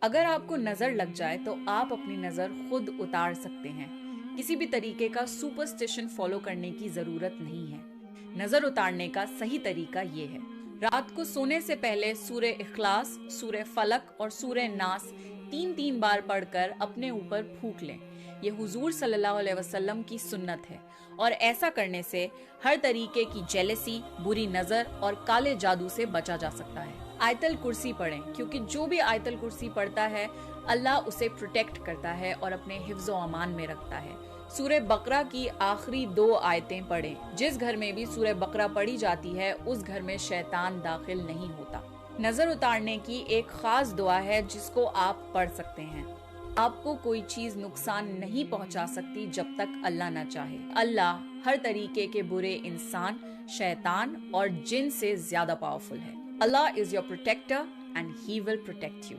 अगर आपको नजर लग जाए तो आप अपनी नजर खुद उतार सकते हैं। किसी भी तरीके का सुपरस्टिशन फॉलो करने की जरूरत नहीं है। नजर उतारने का सही तरीका ये है। रात को सोने से पहले सूरह इखलास, सूरह फलक और सूरह नास 3-3 बार पढ़कर अपने ऊपर फूंक लें। ये हुजूर सल्लल्लाहु अलैहि वसल्लम की सुन्नत है और ऐसा करने से हर तरीके की जेलसी, बुरी नजर और काले जादू से बचा जा सकता है। आयतल कुर्सी पढ़ें, क्योंकि जो भी आयतल कुर्सी पढ़ता है अल्लाह उसे प्रोटेक्ट करता है और अपने हिफ्ज़ो अमान में रखता है। सूरह बकरा की आखिरी 2 आयतें पढ़ें। जिस घर में भी सूरह बकरा पढ़ी जाती है उस घर में शैतान दाखिल नहीं होता। नजर उतारने की एक खास दुआ है जिसको आप पढ़ सकते हैं। आपको कोई चीज नुकसान नहीं पहुंचा सकती जब तक अल्लाह ना चाहे। अल्लाह हर तरीके के बुरे इंसान, शैतान और जिन से ज्यादा पावरफुल है। Allah is your protector and he will protect you.